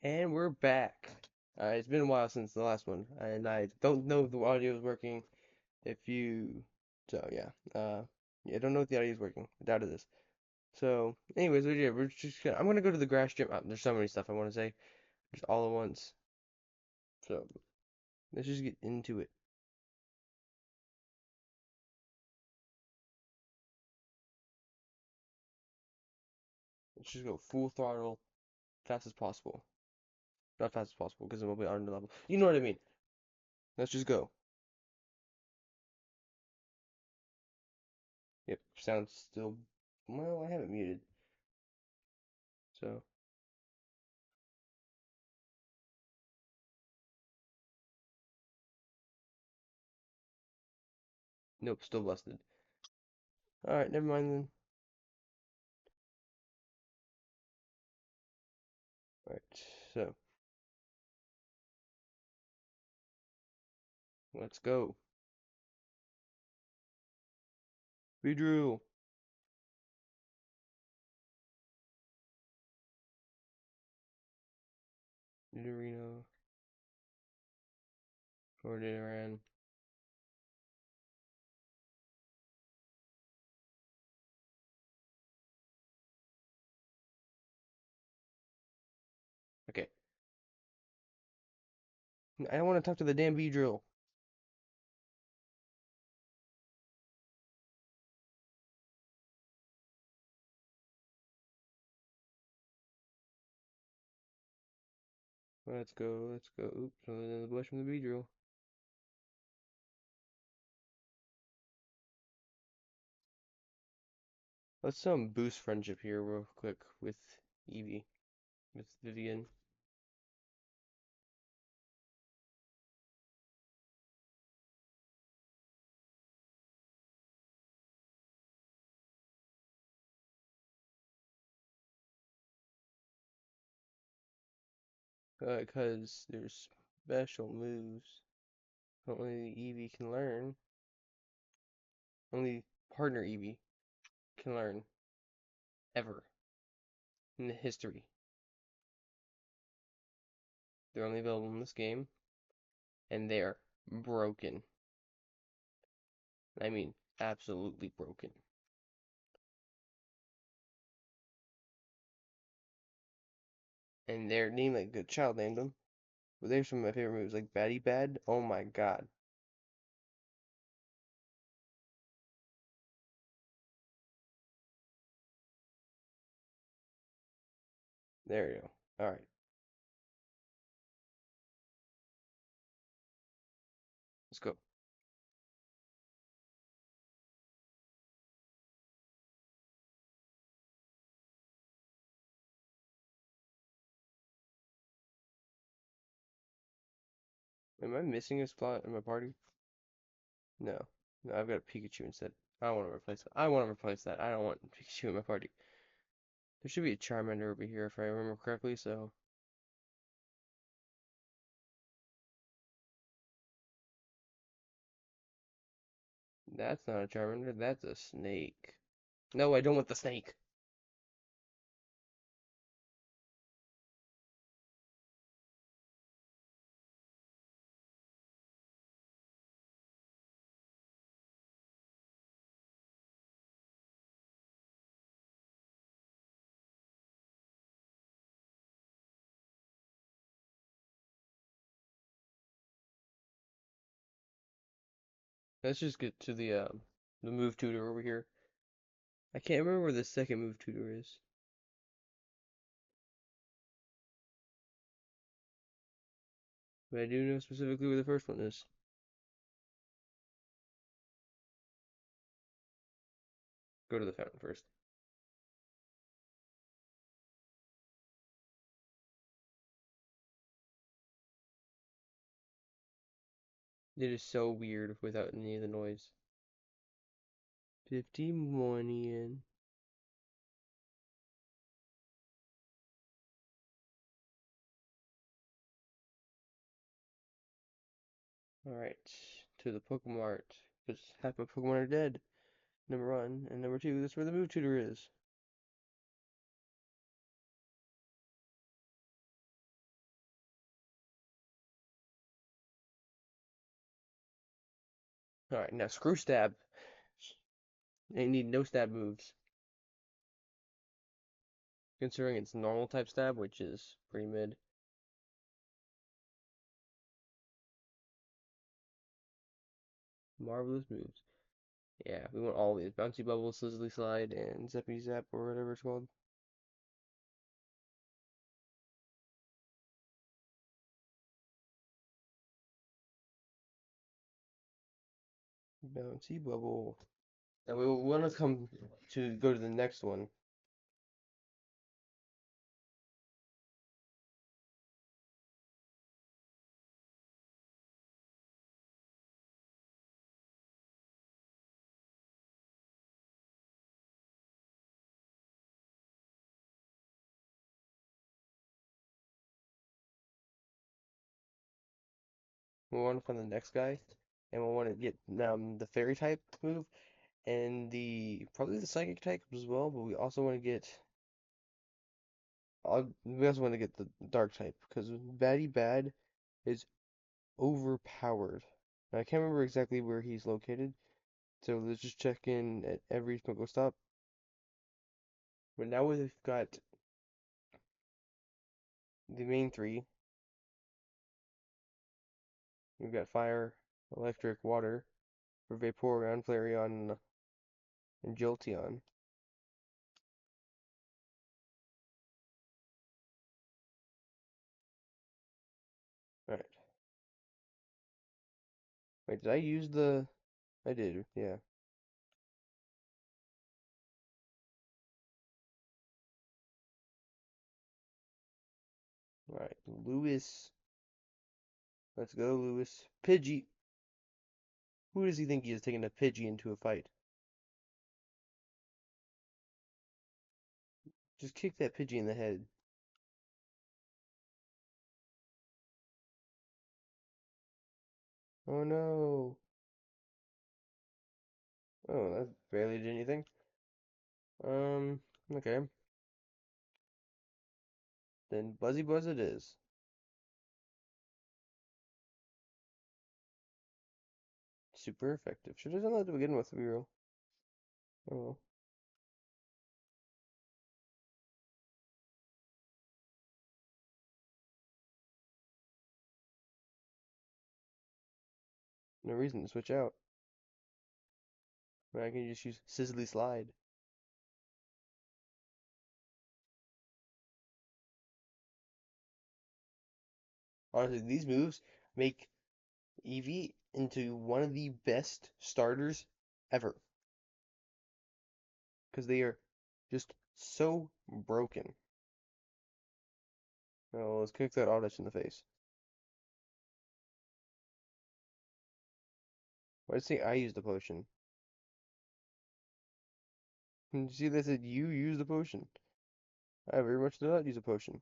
And we're back. It's been a while since the last one, and I don't know if the audio is working. If you, so yeah, yeah, I don't know if the audio is working. I doubt it is. So, anyways, yeah, I'm gonna go to the grass gym. There's so many stuff I want to say, just all at once. So let's just get into it. Let's just go full throttle, fast as possible. Not fast as possible because it will be under level. You know what I mean? Let's just go. Yep, sounds still. Well, I have it muted, so nope, still busted. All right, never mind then. All right, so. Let's go. We drew. Nidorino. Or Nidoran. Okay. I don't want to talk to the damn Beedrill. Let's go. Let's go. Oops. Another blush from the Beedrill. Let's boost friendship here real quick with Eevee. With Vivian. Because there's special moves only Eevee can learn. Only partner Eevee can learn. Ever. In the history. They're only available in this game. And they're broken. I mean, absolutely broken. And they're named like the child named them. But there's some of my favorite movies, like Batty Bad. Oh my god. There you go. Alright, let's go. Am I missing a spot in my party? No. No, I've got a Pikachu instead. I don't want to replace that. I want to replace that. I don't want Pikachu in my party. There should be a Charmander over here if I remember correctly, so that's not a Charmander, that's a snake. No, I don't want the snake. Let's just get to the move tutor over here. I can't remember where the second move tutor is. But I do know specifically where the first one is. Go to the fountain first. It is so weird without any of the noise. 50 money in. Alright, to the Pokemart. Because half my Pokemon are dead. Number one. And number two, that's where the move tutor is. Alright, now screw stab. They need no stab moves. Considering it's normal type stab, which is pretty mid. Marvelous moves. Yeah, we want all these. Bouncy Bubble, Slizzly Slide, and Zippy Zap, or whatever it's called. Bouncy Bubble. And we want to go to the next one. We want to find the next guy, and we want to get the Fairy type move, and probably the Psychic type as well. But we also want to get the Dark type because Batty Bad is overpowered. I can't remember exactly where he's located, so let's just check in at every Smoko stop. But now we've got the main three. We've got Fire, Electric, Water for Vaporeon, Flareon, and Jolteon. Alright. Wait, did I use the... I did, yeah. Alright, Lewis. Let's go, Lewis. Pidgey. Who does he think he is taking a Pidgey into a fight? Just kick that Pidgey in the head. Oh no. Oh, that barely did anything. Okay. Then Buzzy Buzz it is. Super effective. Should have done that to begin with, to be real. Oh well. No reason to switch out. I can just use Sizzly Slide. Honestly, these moves make Eevee into one of the best starters ever. Because they are just so broken. Oh, let's kick that Oddish in the face. Why did it say I used the potion? Did you see that said you used the potion? I very much did not use a potion.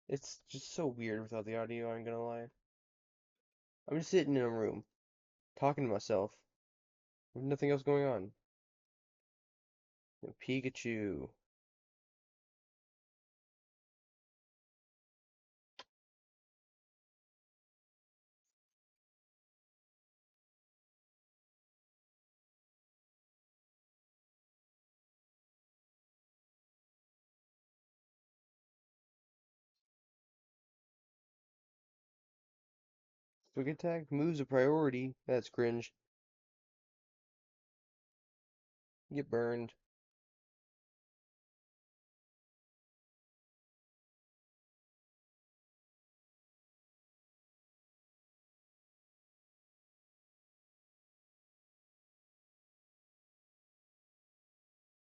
It's just so weird without the audio, I'm gonna lie. I'm just sitting in a room, talking to myself, with nothing else going on. Pikachu. Quick attack moves a priority. That's cringe. Get burned.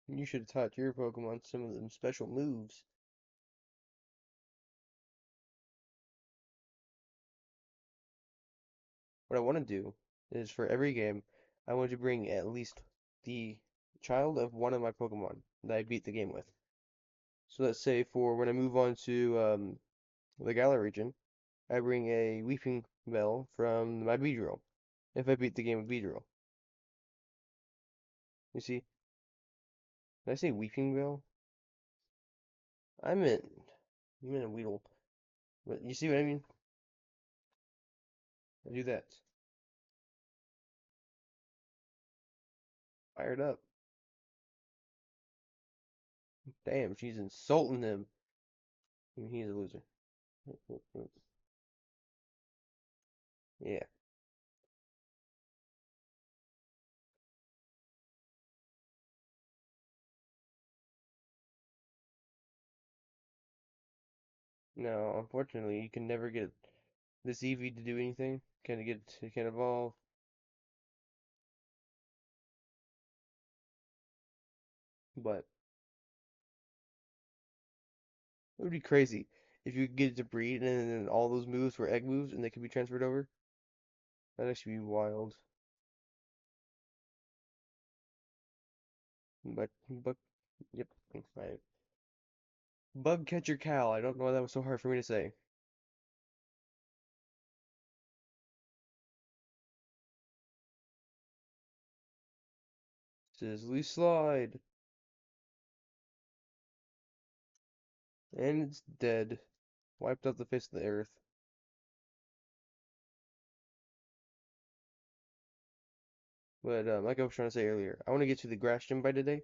You should have taught your Pokemon some of them special moves. what I want to do is for every game, I want to bring at least the child of one of my Pokemon that I beat the game with. So let's say for when I move on to the Galar region, I bring a Weeping Bell from my Beedrill. If I beat the game with Beedrill. You see? Did I say Weeping Bell? I meant, you meant a Weedle. But you see what I mean? I do that. Fired up. Damn, she's insulting him. He's a loser. Yeah. No, unfortunately, you can never get this Eevee to do anything. It can evolve. But it would be crazy if you could get it to breed and then all those moves were egg moves and they could be transferred over. That'd actually be wild. But yep. Right. Bug catcher Cal. I don't know why that was so hard for me to say. Sizzly slide. And it's dead. Wiped off the face of the earth. But like I was trying to say earlier, I want to get to the grass gym by today,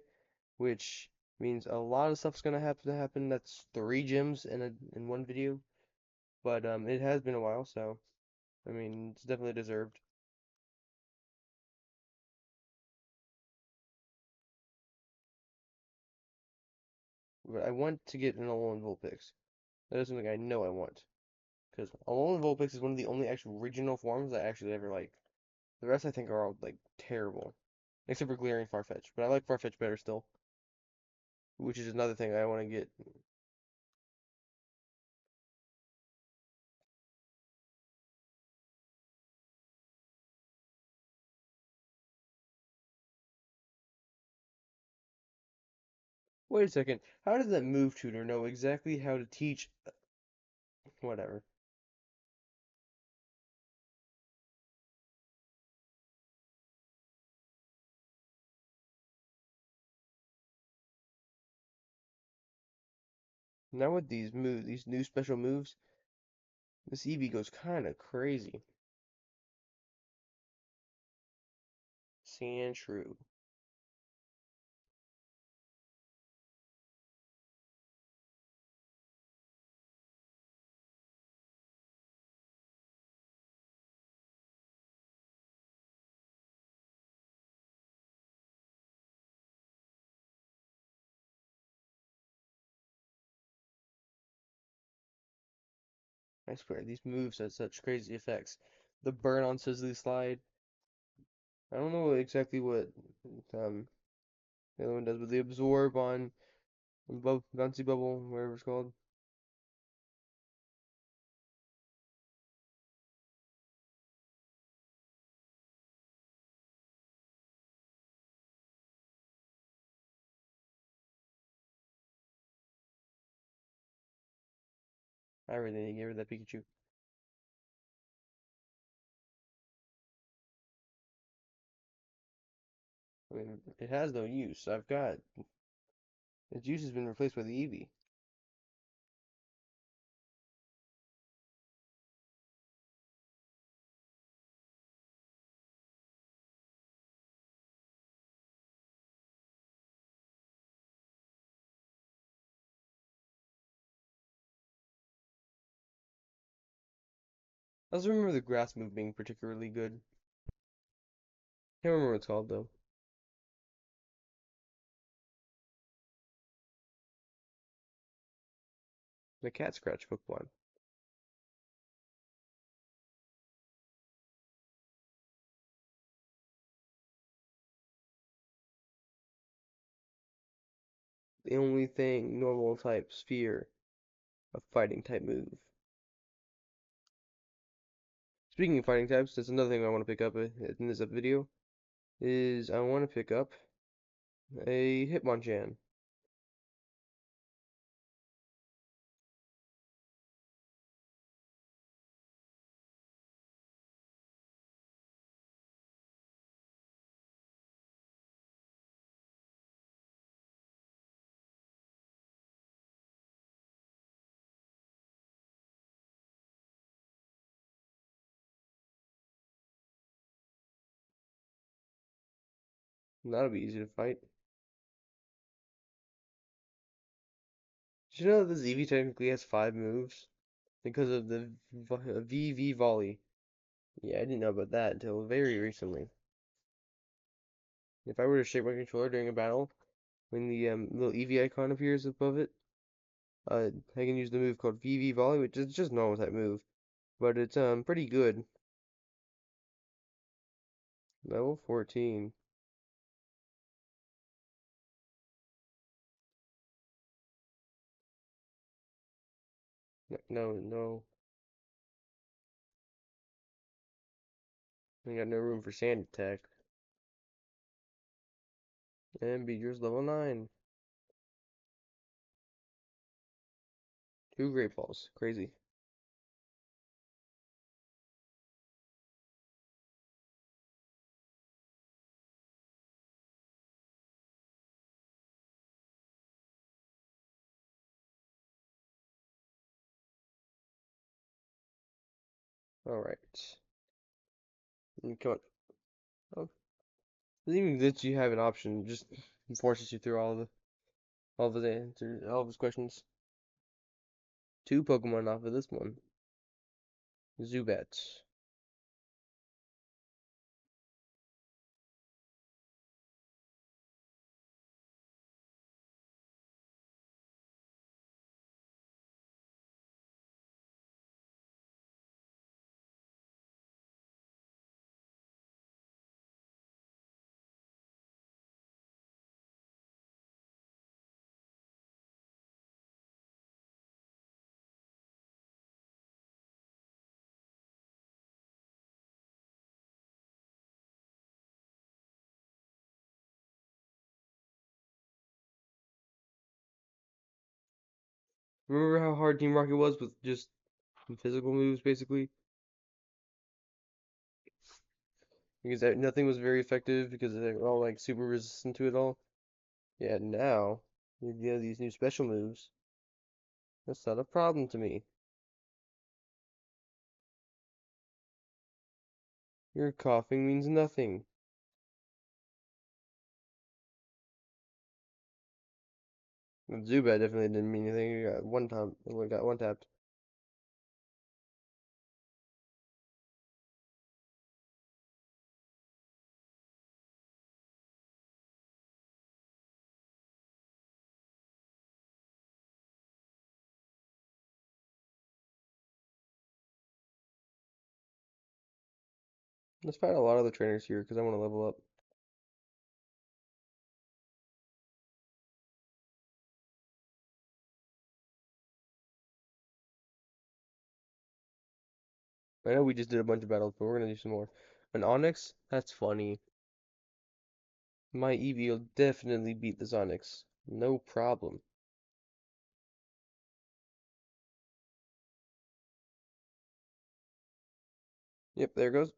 which means a lot of stuff's gonna have to happen. That's 3 gyms in one video. But it has been a while, so I mean it's definitely deserved. But I want to get an Alolan Vulpix. That is something I know I want. Because Alolan Vulpix is one of the only actual regional forms I actually ever like. The rest I think are all like terrible. Except for Galarian Farfetch. But I like Farfetch better still. Which is another thing I want to get. Wait a second. How does that move tutor know exactly how to teach whatever? Now with these moves, these new special moves, this Eevee goes kind of crazy. Sandshrew. I swear, these moves have such crazy effects. The burn on Sizzly Slide. I don't know exactly what um the other one does, but the absorb on Bouncy Bubble, whatever it's called. I really need to get rid of that Pikachu. I mean, it has no use. I've got its use has been replaced by the Eevee. I also remember the grass move being particularly good. Can't remember what it's called though. The cat scratch Pokemon. The only thing normal type sphere, a fighting type move. Speaking of fighting types, that's another thing I want to pick up in this video, is I want to pick up a Hitmonchan. That'll be easy to fight. Did you know that this Eevee technically has 5 moves? Because of the VV volley. Yeah, I didn't know about that until very recently. If I were to shake my controller during a battle, when the little Eevee icon appears above it, I can use the move called VV volley, which is just normal type move, but it's pretty good. Level 14. No, no, I got no room for sand attack. And Beedrill's level 9. 2 Great Balls. Crazy. Alright. Come on. Oh, doesn't even let you have an option, just forces you through all of his answers, all of his questions. 2 Pokemon off of this one. Zubats. Remember how hard Team Rocket was with just physical moves, basically? Because nothing was very effective because they were all like super resistant to it all. Yeah, now you have these new special moves. That's not a problem to me. Your coughing means nothing. Zubat definitely didn't mean anything. You got one time, got one tapped. Let's fight a lot of the trainers here because I want to level up. I know we just did a bunch of battles, but we're gonna do some more. An Onyx? That's funny. My Eevee will definitely beat this Onyx. No problem. Yep, there it goes.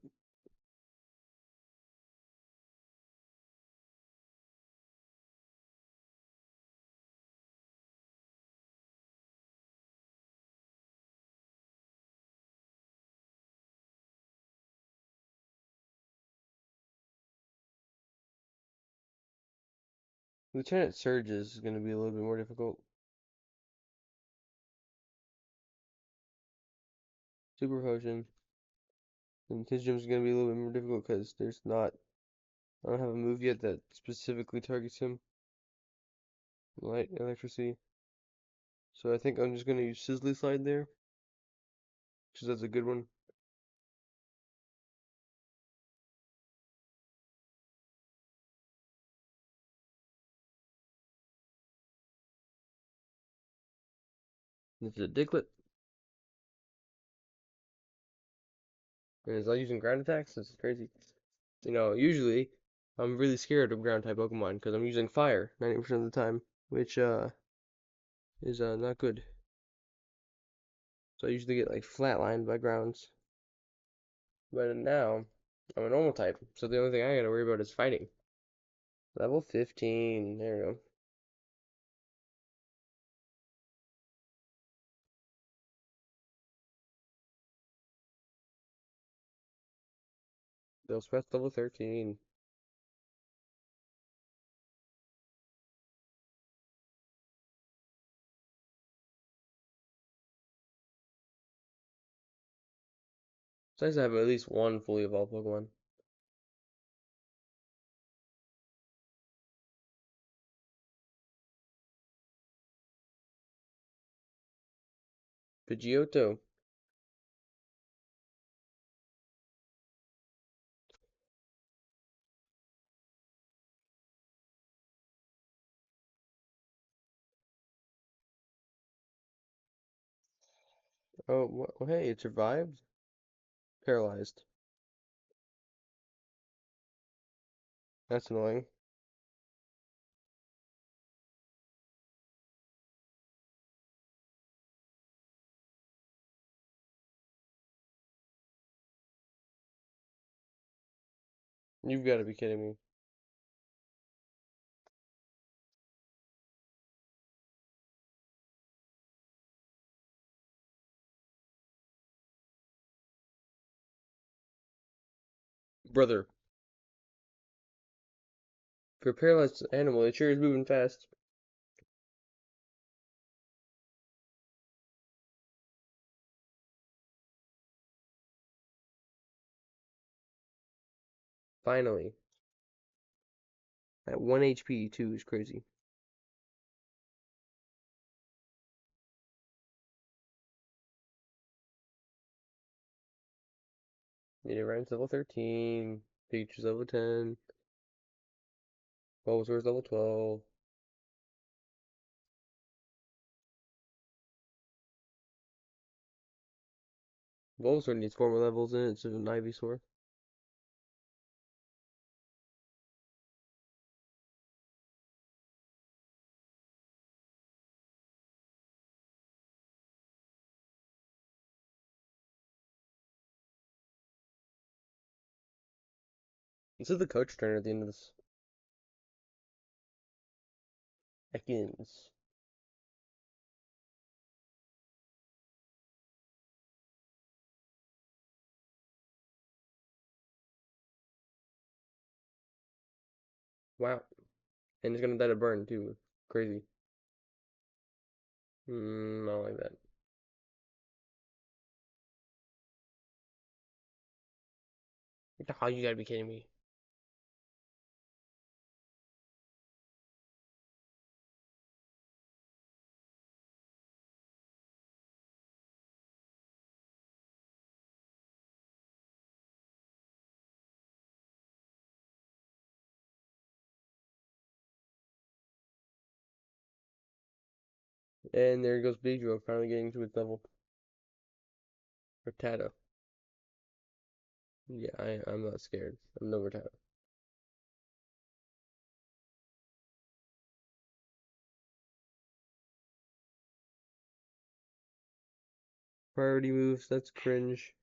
Lieutenant Surges is gonna be a little bit more difficult. Super Potion. And his gym's gonna be a little bit more difficult because I don't have a move yet that specifically targets him. Light Electricity. So I think I'm just gonna use Sizzly Slide there, because that's a good one. This is a Diglett. And it's like using ground attacks. This is crazy. Usually I'm really scared of ground type Pokemon because I'm using fire 90% of the time, which is not good. So I usually get like flatlined by grounds. But now I'm a normal type, so the only thing I gotta worry about is fighting. Level 15. There we go. They'll press level 13. It's nice to have at least one fully evolved Pokemon. Pidgeotto. Oh, well, hey, it survived. Paralyzed. That's annoying. You've got to be kidding me. Brother, for a paralyzed animal, it sure is moving fast. Finally. At 1 HP, too, is crazy. Nidoran's level 13. Pikachu's level 10. Bulbasaur's level 12. Bulbasaur needs 4 more levels in it, so an Ivysaur. This is the coach turn at the end of this. Ekans. Wow. And it's gonna die to burn, too. Crazy. Not like that. What the hell, you gotta be kidding me. And there goes Beedrill, finally getting to its level. Rattata. Yeah, I'm not scared. I'm no Rattata. Priority moves, that's cringe.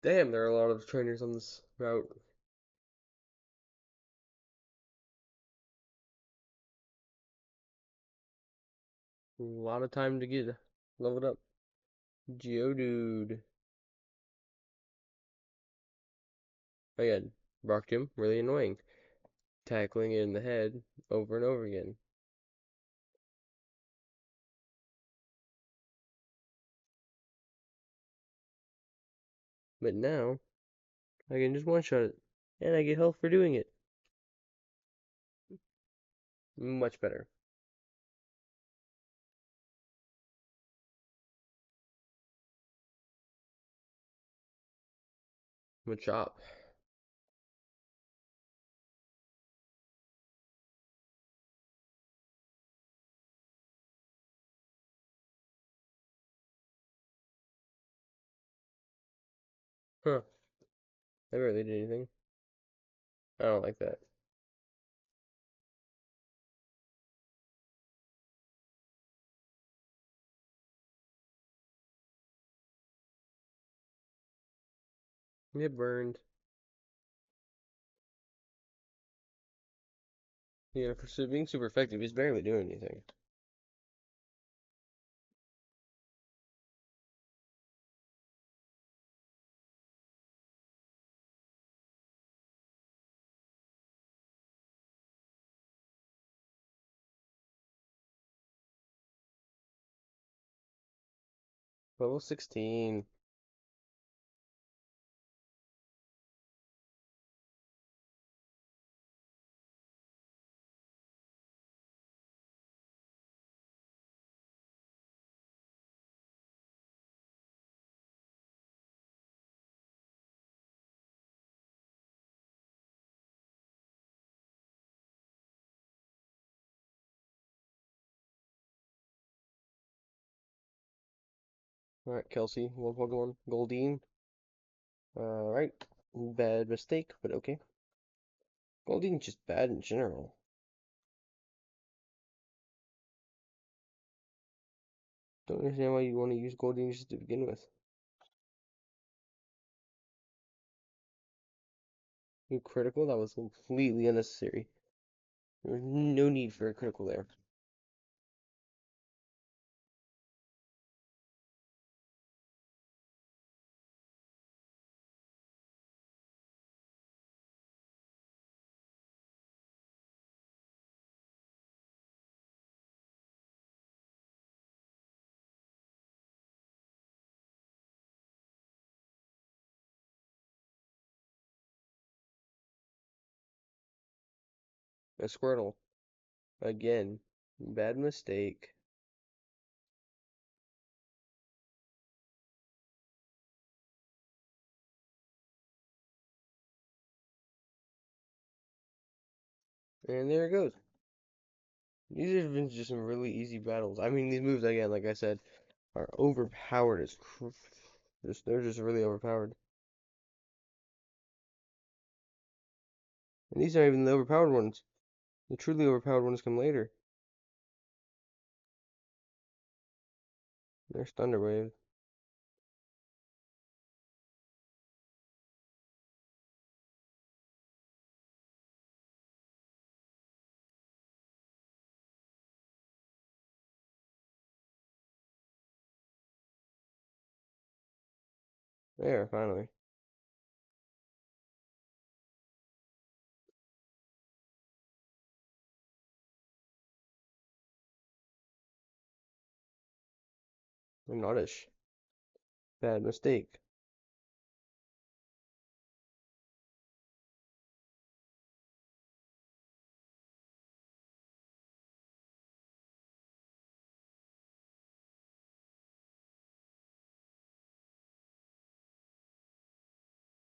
Damn, there are a lot of trainers on this route. A lot of time to get leveled up. Geodude. Again, Rock Gym, really annoying. Tackling it in the head over and over again. But now, I can just one-shot it. and I get health for doing it. Much better. I'm a chop. Huh. I barely did anything. I don't like that. Get burned. Yeah, for being super effective, he's barely doing anything. Level 16. Alright, Kelsey, one Pokemon. Goldeen. Alright. Bad mistake, but okay. Goldeen's just bad in general. Don't understand why you want to use Goldeen just to begin with. You critical? That was completely unnecessary. There was no need for a critical there. A Squirtle. Again. Bad mistake. And there it goes. These have been just some really easy battles. I mean, these moves, again, like I said, are overpowered as they're just really overpowered. And these aren't even the overpowered ones. The truly overpowered ones come later. There's Thunder Wave. There, finally. Oddish. Bad mistake.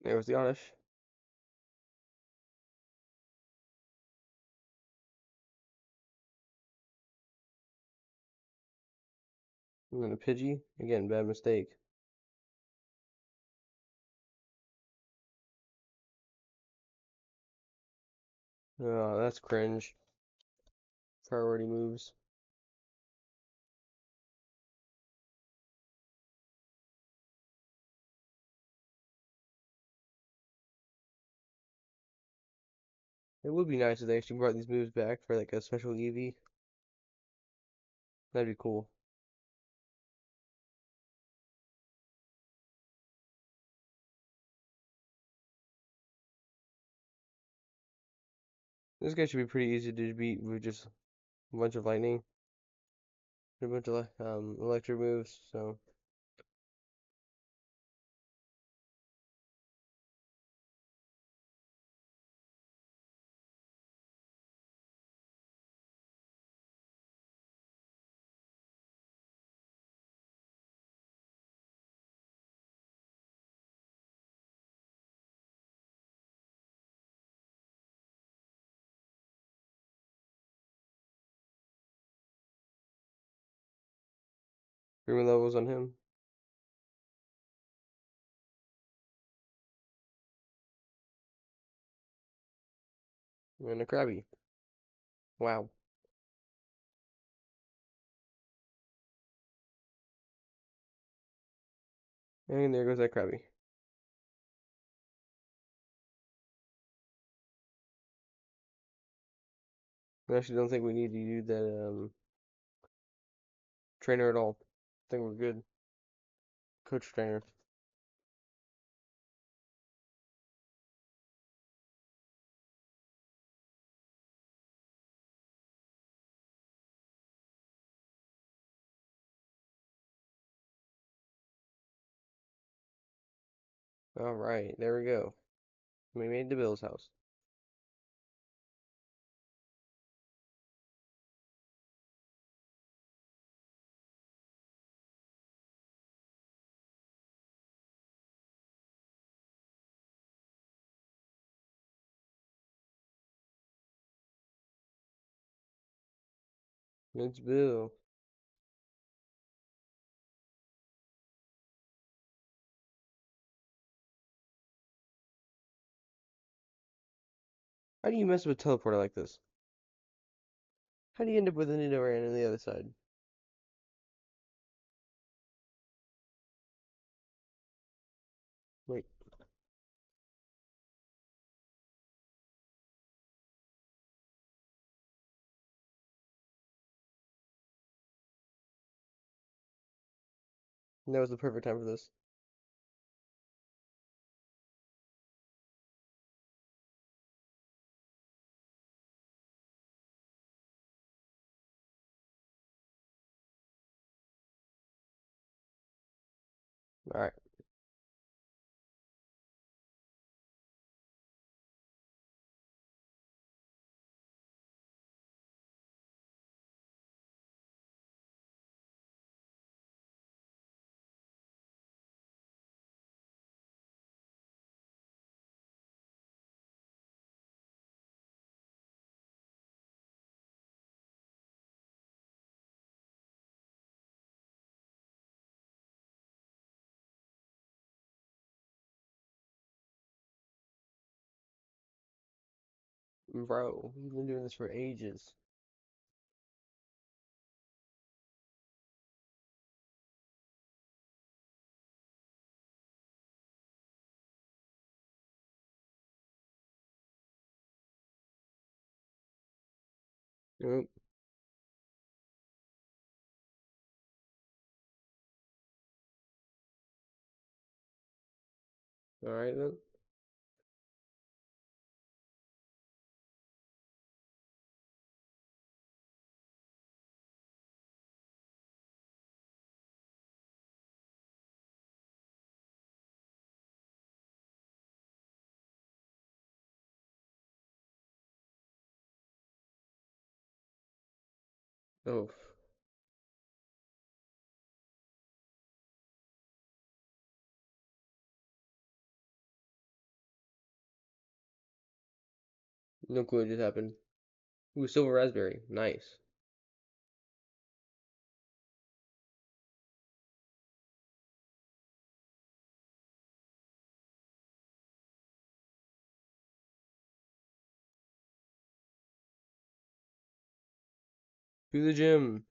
There was the Oddish. And then a Pidgey. Again, bad mistake. Oh, that's cringe. Priority moves. It would be nice if they actually brought these moves back for like a special Eevee. That'd be cool. This guy should be pretty easy to beat with just a bunch of lightning, a bunch of electric moves. So Screaming levels on him. And a Krabby. Wow. And there goes that Krabby. I actually don't think we need to do that trainer at all. I think we're good. Coach trainer. Alright, there we go. We made the Bill's house. It's Bill. How do you mess with a teleporter like this? How do you end up with an Nidoran on the other side? Wait, that was the perfect time for this. Alright, bro, we've been doing this for ages. Nope. Alright then. Oh, no clue what just happened. Ooh, silver raspberry. Nice. To the gym.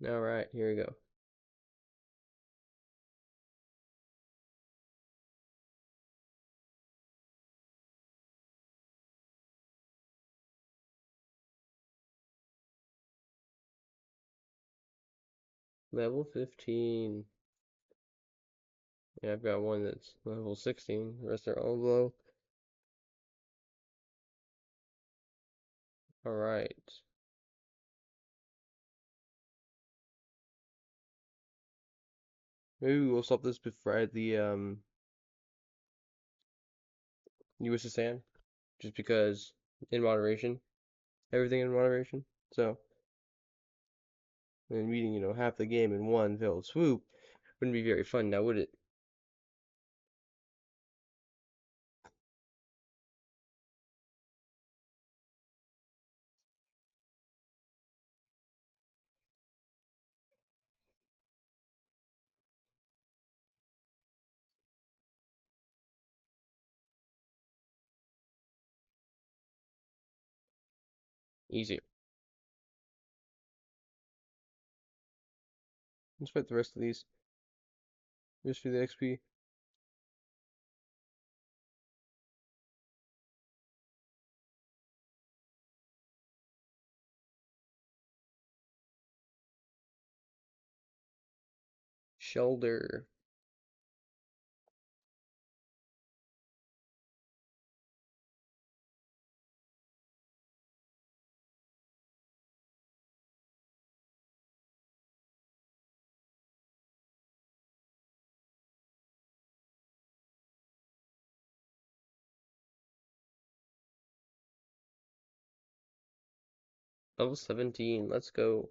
Alright, here we go. Level 15. Yeah, I've got one that's level 16. The rest are all below. Alright. Maybe we'll stop this before the USSR, just because in moderation, everything in moderation. So, and reading, half the game in one fell swoop wouldn't be very fun now, would it? Easier. Let's fight the rest of these just for the XP. Shoulder. Level 17. Let's go.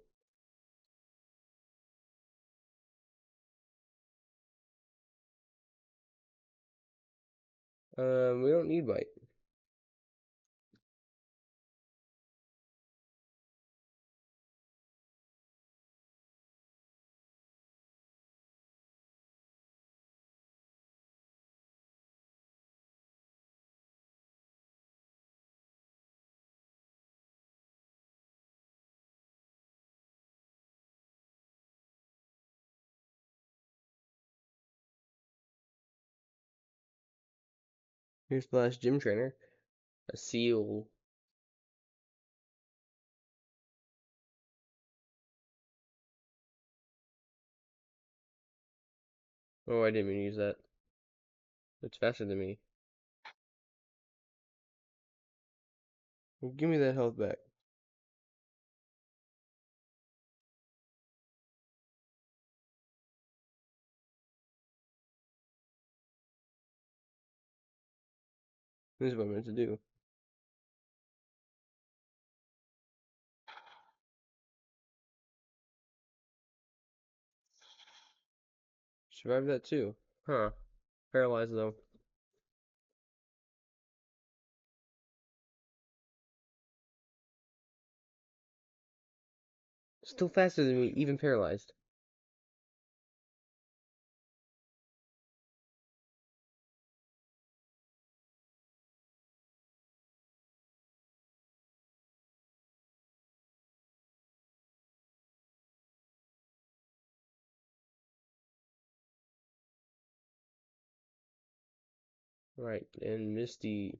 We don't need bite. Here's the last gym trainer. A seal. Oh, I didn't mean to use that. It's faster than me. Well, give me that health back. This is what I meant to do. Survive that too. Huh. Paralyzed though. Still faster than me, even paralyzed. Right, and Misty.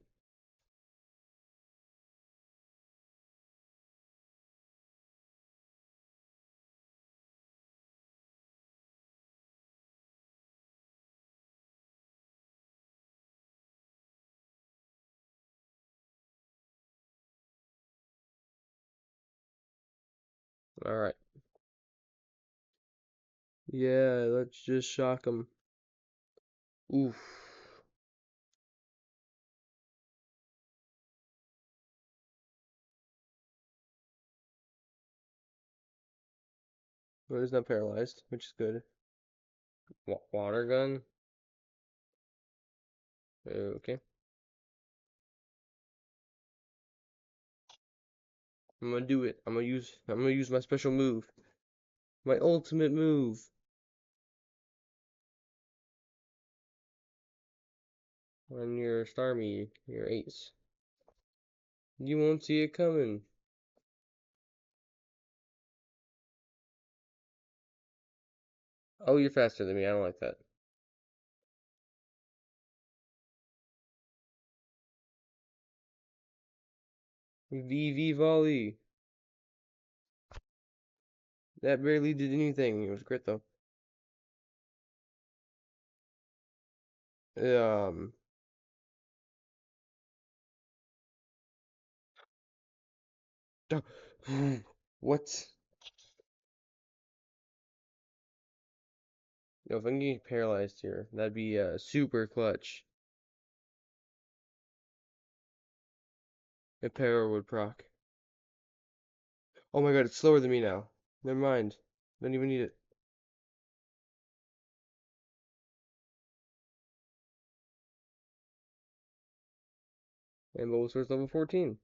Alright. Yeah, let's just shock him. Oof. Well, he's not paralyzed, which is good. Water gun. Okay. I'm gonna do it. I'm gonna use my special move. My ultimate move. On your Starmie, your ace. You won't see it coming. Oh, you're faster than me. I don't like that. VV volley. That barely did anything. It was great though. Um. What? Yo, if I can get paralyzed here, that'd be super clutch. If para would proc. Oh my god, it's slower than me now. Never mind. Don't even need it. And Bulbasaur's level 14.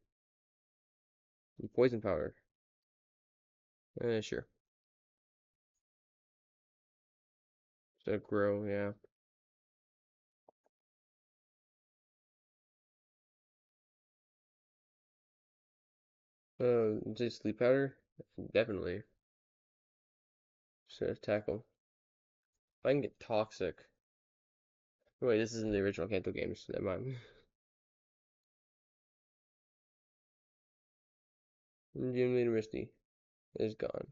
And poison powder. Sure. So grow, yeah. Just sleep powder? Definitely. Just tackle. If I can get toxic. Wait, this isn't the original Kanto games. Never mind. Gym Leader Misty is gone.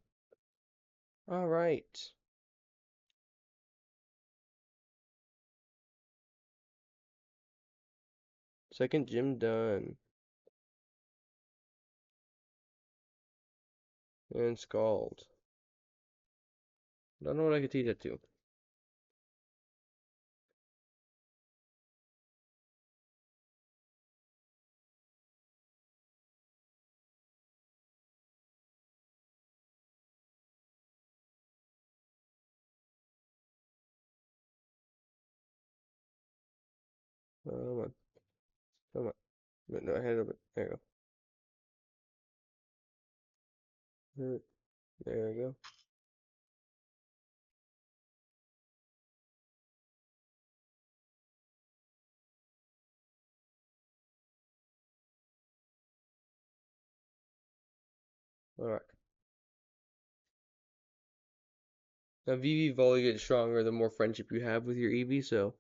Alright. Second gym done. And Scald. Don't know what I could teach that to. Come on. Come on. No, I had it. There you go. There we go. Alright. Now, VV volley gets stronger the more friendship you have with your Eevee, so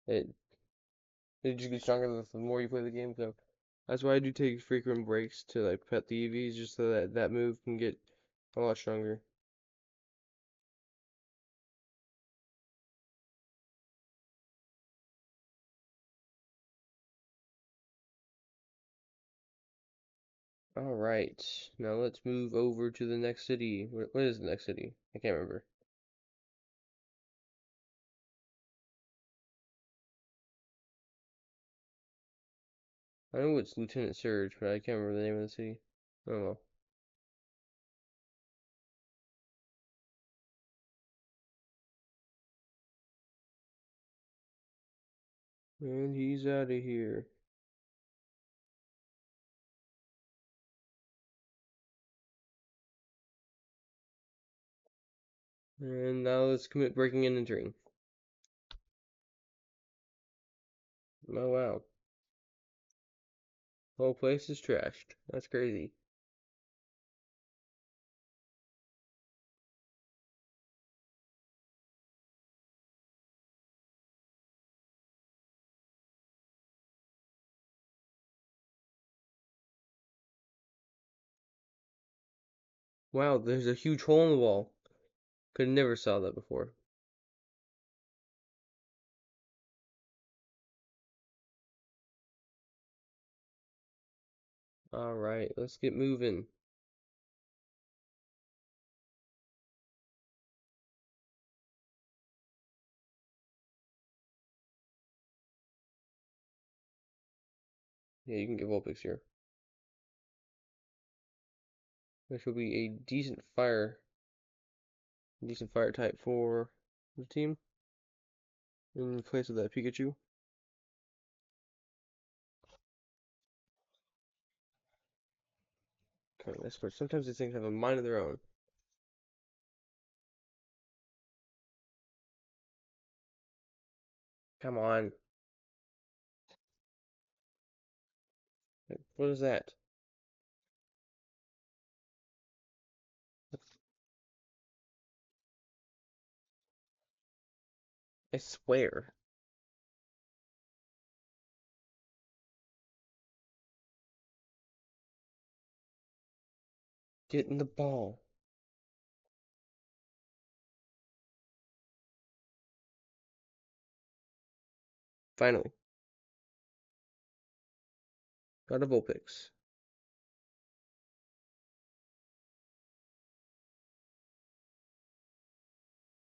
it it just gets stronger the more you play the game. So that's why I do take frequent breaks to like pet the EVs, just so that that move can get a lot stronger. All right, now let's move over to the next city. What is the next city? I can't remember. I know it's Lieutenant Surge, but I can't remember the name of the city. Oh well. And he's out of here. And now let's commit breaking and entering. Oh wow. The whole place is trashed. That's crazy. Wow, there's a huge hole in the wall. Could never saw that before. Alright, let's get moving. Yeah, you can get Vulpix here. Which will be a decent fire type for the team. In place of that Pikachu. Okay, that's what sometimes these things have a mind of their own. Come on. What is that? I swear. Get in the ball. Finally. Got a Vulpix.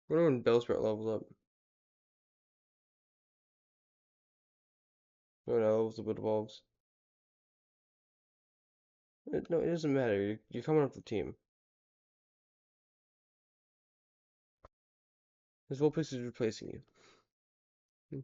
Wonder when Bellsprout levels up. Oh no, levels up, it evolves. No, it doesn't matter. You're coming off the team. This whole place is replacing you. Hmm.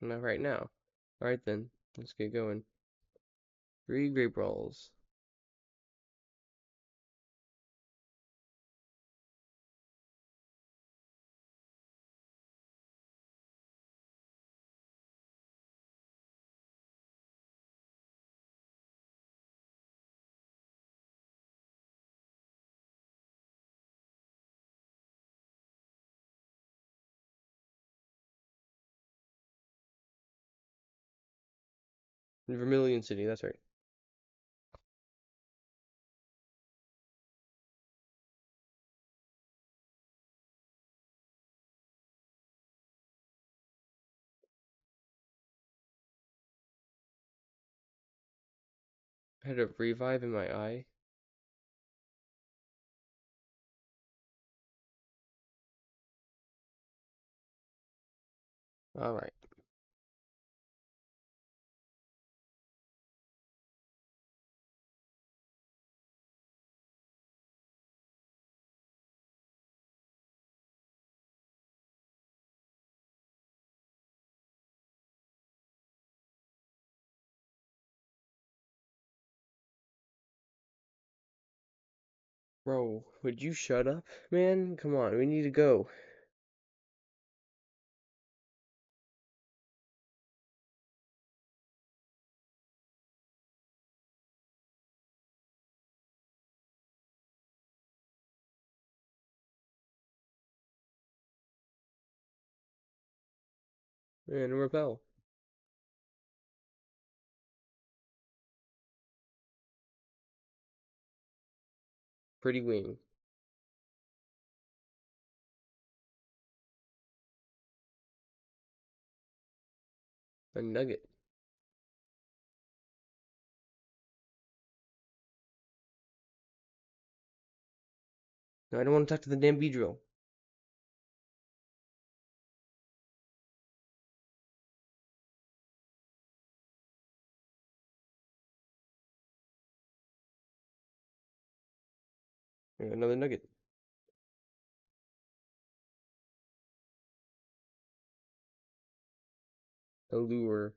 Not right now. Alright then, let's get going. 3 Great Balls. Vermilion City, that's right. I had a revive in my eye. Alright. Bro, would you shut up, man? Come on, we need to go. And repel. Pretty wing. A nugget. No, I don't want to talk to the damn Beedrill. Yeah, another nugget. A lure.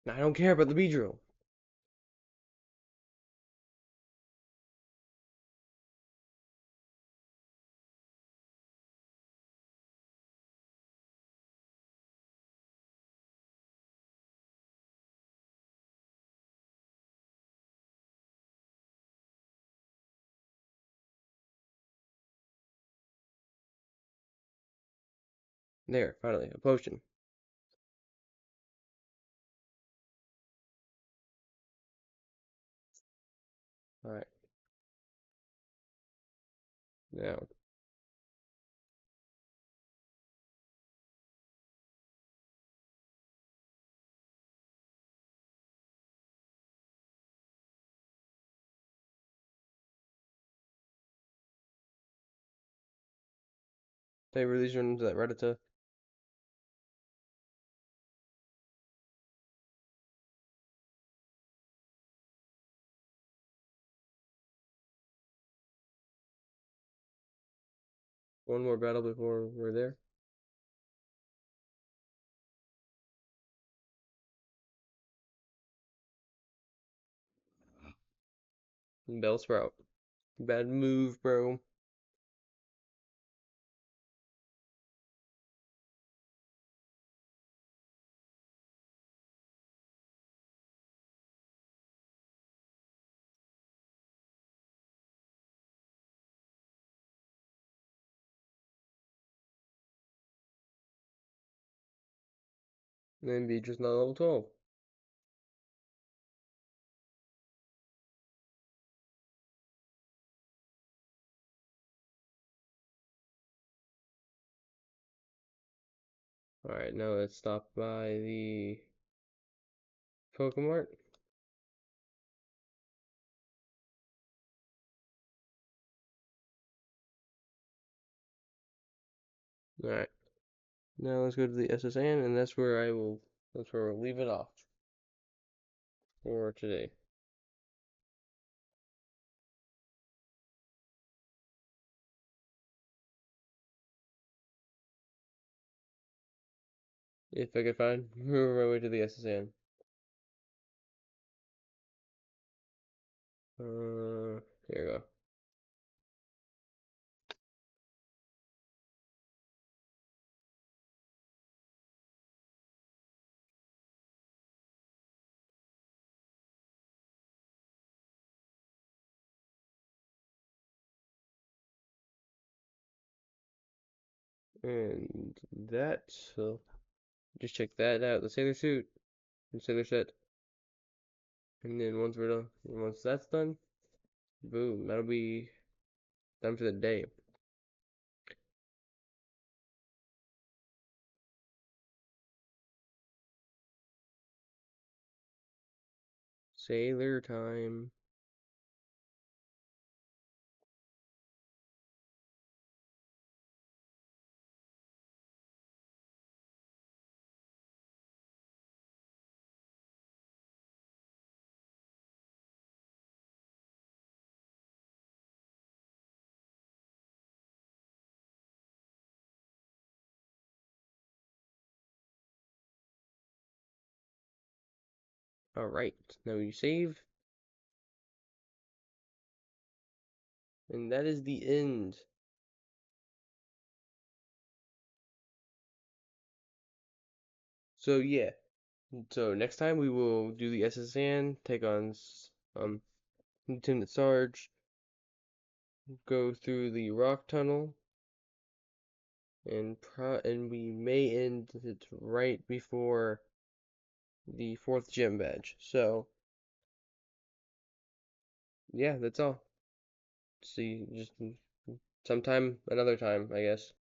I don't care about the Beedrill. There, finally, a potion. Alright, now. They release run into that Rattata. One more battle before we're there. Bellsprout. Bad move, bro. and be just not level 12. Alright, now let's stop by the Pokemart. Alright, now let's go to the SSN, and that's where we'll leave it off for today. If I could find my way to the SSN. Here we go. And that, so just check that out, the sailor suit, and sailor set. And then once that's done, boom, that'll be done for the day. Sailor time. Alright, now you save. And that is the end. So yeah, so next time we will do the SSN, take on Lieutenant Sarge, go through the rock tunnel, and we may end it right before the 4th gym badge. So yeah, that's all. See, just sometime another time, I guess.